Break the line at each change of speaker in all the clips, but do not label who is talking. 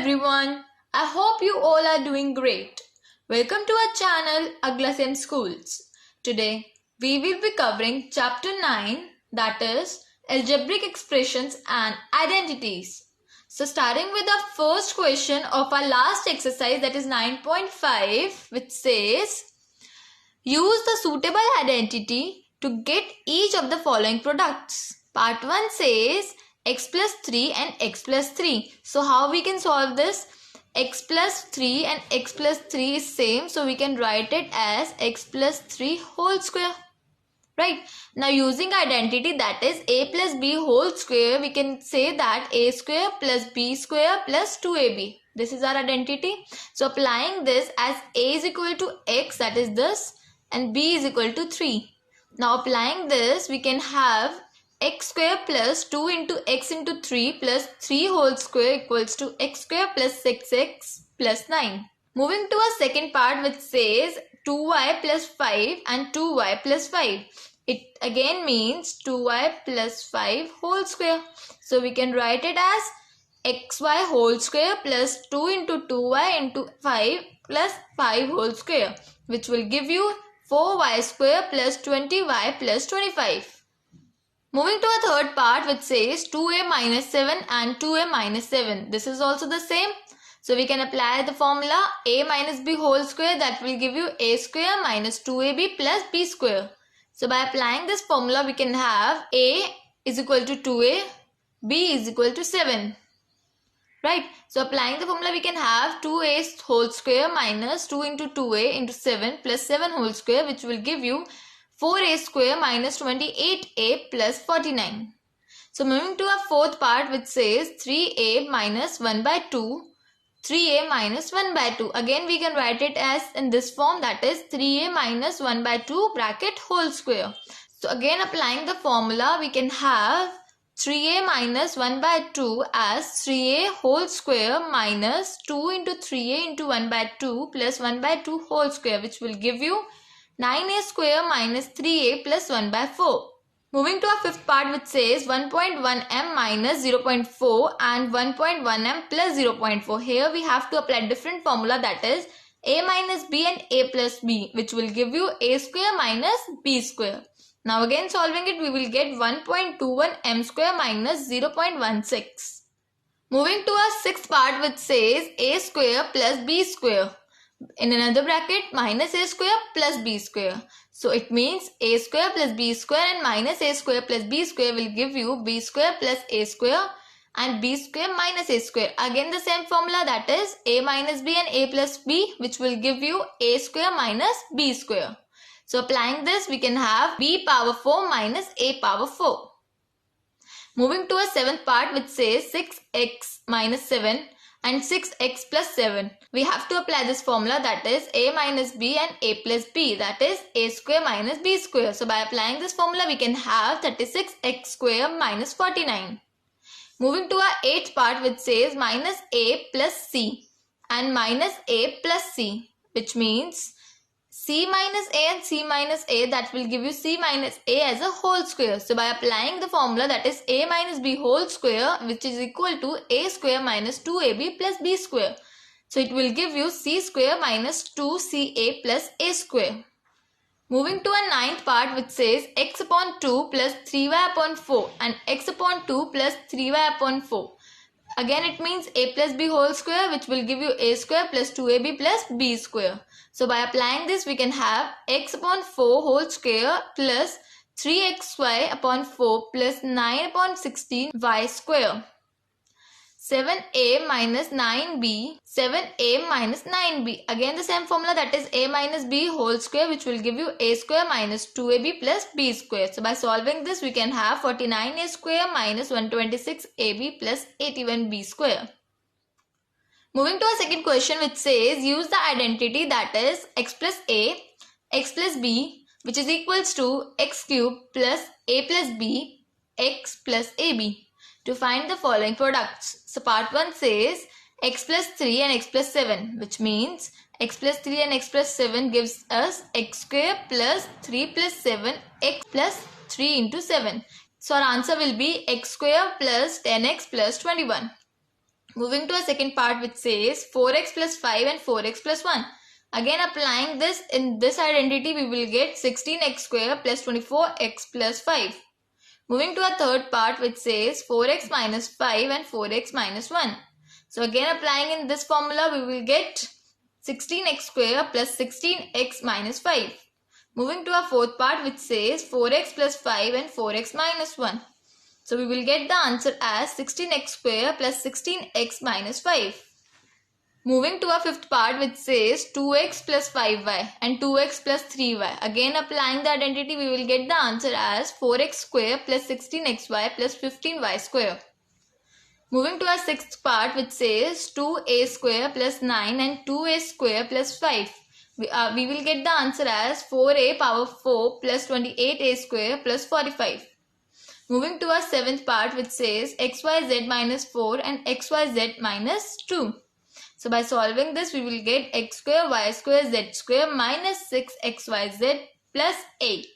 everyone. I hope you all are doing great. Welcome to our channel Aglasem Schools. Today we will be covering chapter 9, that is Algebraic Expressions and Identities. So starting with the first question of our last exercise, that is 9.5, which says use the suitable identity to get each of the following products. Part 1 says x plus 3 and x plus 3. So how we can solve this? X plus 3 and x plus 3 is same. So we can write it as x plus 3 whole square. Right. Now using identity, that is a plus b whole square, we can say that a square plus b square plus 2ab. This is our identity. So applying this, as a is equal to x, that is this, and b is equal to 3. Now applying this, we can have x square plus 2 into x into 3 plus 3 whole square equals to x square plus 6x plus 9. Moving to our second part, which says 2y plus 5 and 2y plus 5. It again means 2y plus 5 whole square. So we can write it as xy whole square plus 2 into 2y into 5 plus 5 whole square, which will give you 4y square plus 20y plus 25. Moving to a third part, which says 2a minus 7 and 2a minus 7. This is also the same. So we can apply the formula a minus b whole square, that will give you a square minus 2ab plus b square. So by applying this formula, we can have a is equal to 2a, b is equal to 7. Right. So applying the formula, we can have 2a whole square minus 2 into 2a into 7 plus 7 whole square, which will give you 4a square minus 28a plus 49. So moving to our fourth part, which says 3a minus 1 by 2, 3a minus 1 by 2. Again we can write it as in this form, that is 3a minus 1 by 2 bracket whole square. So again applying the formula, we can have 3a minus 1 by 2 as 3a whole square minus 2 into 3a into 1 by 2 plus 1 by 2 whole square, which will give you 9a square minus 3a plus 1 by 4. Moving to our fifth part, which says 1.1m minus 0.4 and 1.1m plus 0.4. Here we have to apply different formula, that is a minus b and a plus b, which will give you a square minus b square. Now again solving it, we will get 1.21m square minus 0.16. Moving to our sixth part, which says a square plus b square. In another bracket, minus a square plus b square. So it means a square plus b square and minus a square plus b square will give you b square plus a square and b square minus a square. Again the same formula, that is a minus b and a plus b, which will give you a square minus b square. So applying this, we can have b power 4 minus a power 4. Moving to a seventh part, which says 6x minus 7 and 6x plus 7. We have to apply this formula, that is a minus b and a plus b, that is a square minus b square. So by applying this formula, we can have 36x square minus 49. Moving to our eighth part, which says minus a plus c and minus a plus c, which means c minus a and c minus a, that will give you c minus a as a whole square. So by applying the formula, that is a minus b whole square, which is equal to a square minus 2ab plus b square. So it will give you c square minus 2ca plus a square. Moving to a ninth part, which says x upon 2 plus 3y upon 4 and x upon 2 plus 3y upon 4. Again it means a plus b whole square, which will give you a square plus 2ab plus b square. So by applying this, we can have x upon 4 whole square plus 3xy upon 4 plus 9 upon 16 y square. 7a minus 9b, 7a minus 9b. Again the same formula, that is a minus b whole square, which will give you a square minus 2ab plus b square. So by solving this, we can have 49a square minus 126ab plus 81b square. Moving to our second question, which says use the identity, that is x plus a, x plus b, which is equals to x cube plus a plus b, x plus ab, to find the following products. So part 1 says x plus 3 and x plus 7, which means x plus 3 and x plus 7 gives us x square plus 3 plus 7, x plus 3 into 7. So our answer will be x square plus 10x plus 21. Moving to a second part which says 4x plus 5 and 4x plus 1. Again applying this in this identity, we will get 16x square plus 24x plus 5. Moving to a third part which says 4x minus 5 and 4x minus 1. So again applying in this formula, we will get 16x square plus 16x minus 5. Moving to a fourth part which says 4x plus 5 and 4x minus 1. So we will get the answer as 16x square plus 16x minus 5. Moving to a fifth part which says 2x plus 5y and 2x plus 3y. Again applying the identity, we will get the answer as 4x square plus 16xy plus 15y square. Moving to our sixth part which says 2a square plus 9 and 2a square plus 5. We will get the answer as 4a power 4 plus 28a square plus 45. Moving to our seventh part which says xyz minus 4 and xyz minus 2. So by solving this, we will get x square y square z square minus 6xyz plus 8.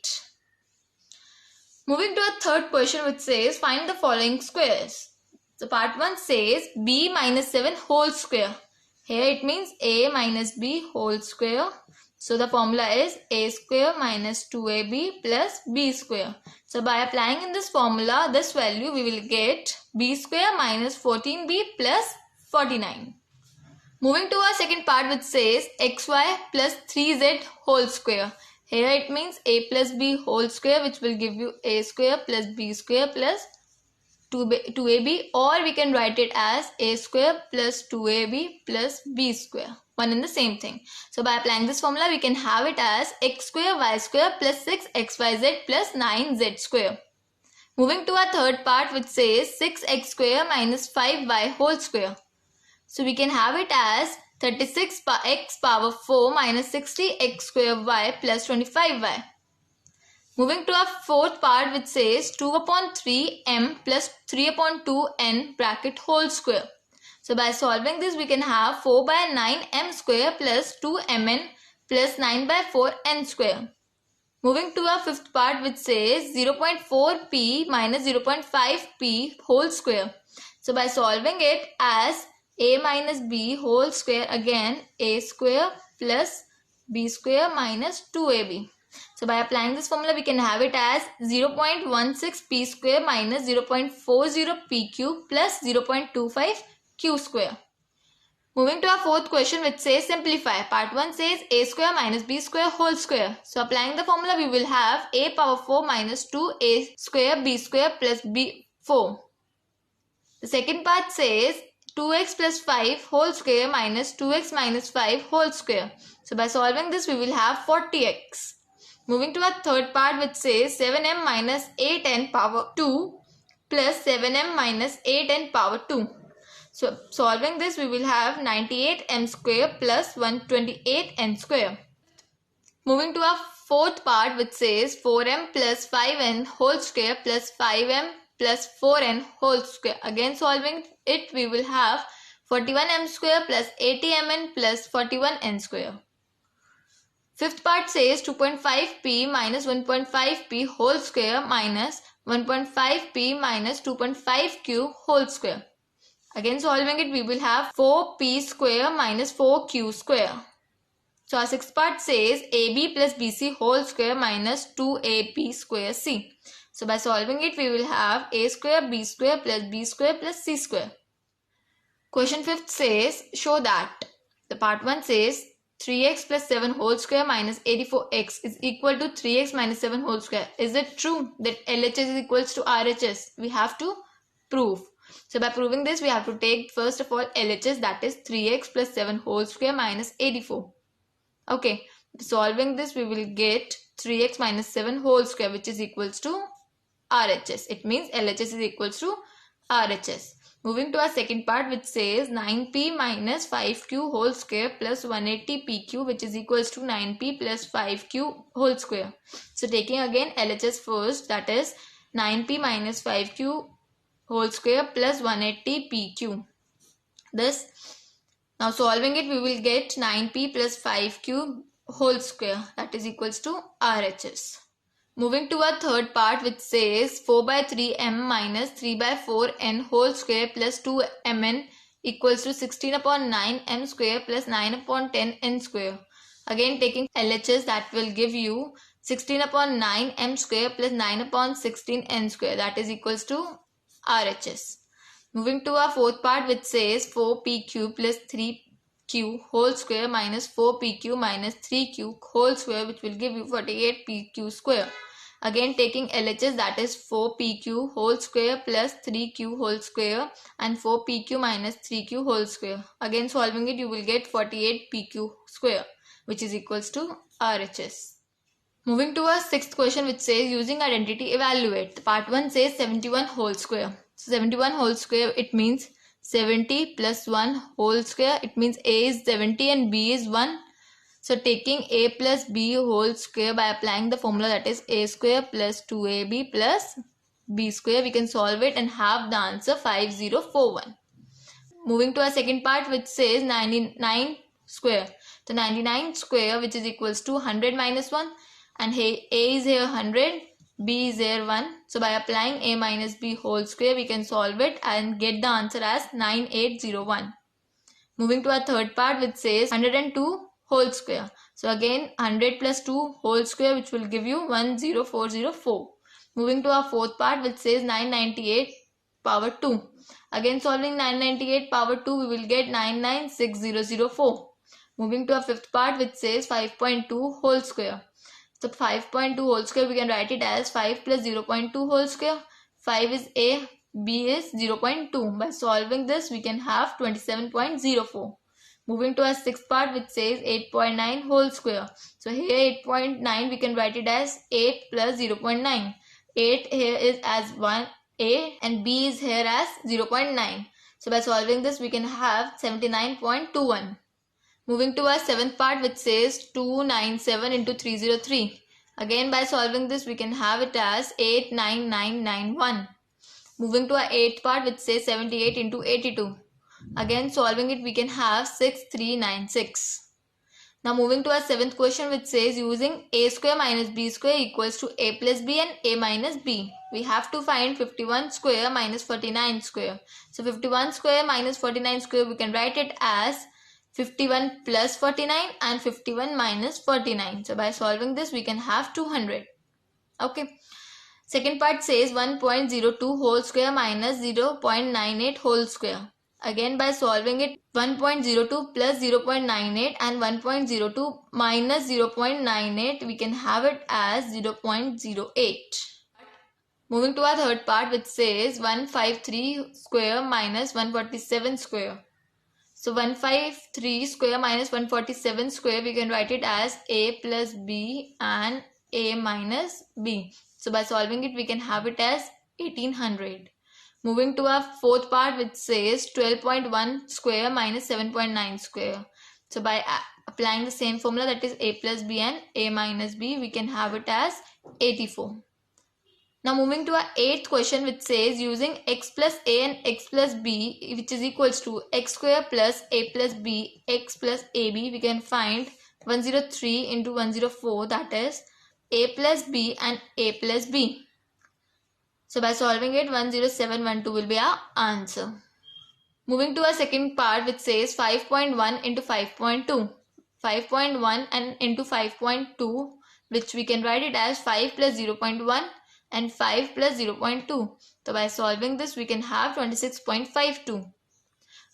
Moving to a third question which says find the following squares. So part 1 says b minus 7 whole square. Here it means a minus b whole square. So the formula is a square minus 2ab plus b square. So by applying in this formula, this value we will get b square minus 14b plus 49. Moving to our second part which says xy plus 3z whole square. Here it means a plus b whole square, which will give you a square plus b square plus 2ab, or we can write it as a square plus 2ab plus b square. One and the same thing. So by applying this formula, we can have it as x square y square plus 6xyz plus 9z square. Moving to our third part which says 6x square minus 5y whole square. So we can have it as 36x power 4 minus 60x square y plus 25y. Moving to our fourth part which says 2 upon 3 m plus 3 upon 2 n bracket whole square. So by solving this, we can have 4 by 9 m square plus 2 mn plus 9 by 4 n square. Moving to our fifth part which says 0.4p minus 0.5p whole square. So by solving it as a minus b whole square, again a square plus b square minus 2ab. So by applying this formula, we can have it as 0.16p square minus 0.40p cube plus 0.25q square. Moving to our fourth question which says simplify. Part 1 says a square minus b square whole square. So applying the formula, we will have a power 4 minus 2a square b square plus b 4. The second part says 2x plus 5 whole square minus 2x minus 5 whole square. So by solving this, we will have 40x. Moving to our third part which says 7m minus 8n power 2 plus 7m minus 8n power 2. So solving this, we will have 98m square plus 128n square. Moving to our fourth part which says 4m plus 5n whole square plus 5m plus 4n whole square. Again solving it, we will have 41m square plus 80mn plus 41n square. Fifth part says 2.5p minus 1.5p whole square minus 1.5p minus 2.5q whole square. Again solving it, we will have 4p square minus 4q square. So our sixth part says ab plus bc whole square minus 2ab square c. So by solving it, we will have a square b square plus b square plus c square. Question 5th says show that. The part 1 says 3x plus 7 whole square minus 84x is equal to 3x minus 7 whole square. Is it true that LHS is equals to RHS? We have to prove. So by proving this, we have to take first of all LHS, that is 3x plus 7 whole square minus 84. Okay, solving this, we will get 3x minus 7 whole square, which is equals to RHS. It means LHS is equals to RHS. Moving to our second part which says 9p minus 5q whole square plus 180pq, which is equals to 9p plus 5q whole square. So taking again LHS first, that is 9p minus 5q whole square plus 180pq. This, now solving it, we will get 9p plus 5q whole square, that is equals to RHS. Moving to our third part which says 4 by 3m minus 3 by 4n whole square plus 2mn equals to 16 upon 9 m square plus 9 upon 10 n square. Again taking LHS, that will give you 16 upon 9 m square plus 9 upon 16 n square, that is equals to RHS. Moving to our fourth part, which says 4pq plus 3q whole square minus 4pq minus 3q whole square, which will give you 48pq square. Again taking LHS, that is 4pq whole square plus 3q whole square and 4pq minus 3q whole square. Again solving it, you will get 48pq square, which is equals to RHS. Moving to our sixth question, which says using identity evaluate. The part 1 says 71 whole square. So 71 whole square, it means 70 plus 1 whole square. It means A is 70 and B is 1. So taking A plus B whole square by applying the formula, that is A square plus 2AB plus B square, we can solve it and have the answer 5041. Moving to our second part, which says 99 square. So 99 square, which is equals to 100 minus 1, and A is here 100, B is here 1. So by applying A minus B whole square, we can solve it and get the answer as 9801. Moving to our third part, which says 102 whole square. So again 100 plus 2 whole square, which will give you 10404. Moving to our fourth part, which says 998 power 2. Again solving 998 power 2, we will get 996004. Moving to our fifth part, which says 5.2 whole square. So 5.2 whole square, we can write it as 5 plus 0.2 whole square. 5 is A, B is 0.2. By solving this, we can have 27.04. Moving to our sixth part, which says 8.9 whole square. So here 8.9, we can write it as 8 plus 0.9. 8 here is as 1A and B is here as 0.9. So by solving this, we can have 79.21. Moving to our seventh part, which says 297 into 303. Again by solving this, we can have it as 89991. Moving to our eighth part, which says 78 into 82. Again solving it, we can have 6396. Now moving to our seventh question, which says using A square minus B square equals to A plus B and A minus B. We have to find 51 square minus 49 square. So 51 square minus 49 square, we can write it as 51 plus 49 and 51 minus 49. So by solving this, we can have 200. Okay. Second part says 1.02 whole square minus 0.98 whole square. Again by solving it, 1.02 plus 0.98 and 1.02 minus 0.98, we can have it as 0.08. Moving to our third part, which says 153 square minus 147 square. So 153 square minus 147 square, we can write it as A plus B and A minus B. So by solving it, we can have it as 1800. Moving to our fourth part, which says 12.1 square minus 7.9 square. So by applying the same formula, that is A plus B and A minus B, we can have it as 84. Now moving to our eighth question, which says using x plus a and x plus b, which is equals to x square plus a plus b x plus ab, we can find 103 into 104, that is a plus b and a plus b. So by solving it, 10712 will be our answer. Moving to our second part, which says 5.1 into 5.2. 5.1 and into 5.2, which we can write it as 5 plus 0.1 and 5 plus 0.2. So by solving this, we can have 26.52.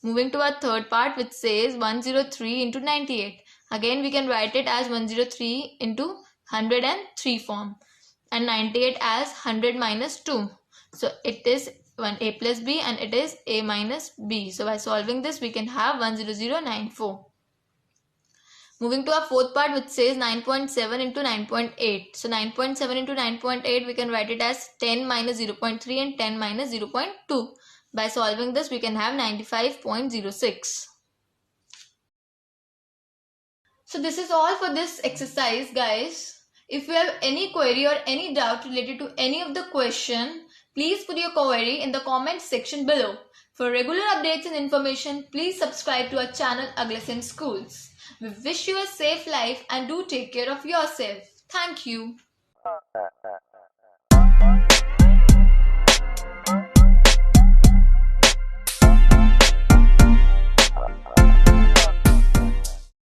Moving to our third part, which says 103 into 98. Again, we can write it as 103 into 103 form and 98 as 100 minus 2. So it is 1a plus b and it is a minus b. So by solving this, we can have 10094. Moving to our fourth part, which says 9.7 into 9.8. So 9.7 into 9.8, we can write it as 10 minus 0.3 and 10 minus 0.2. By solving this, we can have 95.06. So this is all for this exercise, guys. If you have any query or any doubt related to any of the question, please put your query in the comment section below. For regular updates and information, please subscribe to our channel Aglasem Schools. We wish you a safe life and do take care of yourself. Thank you.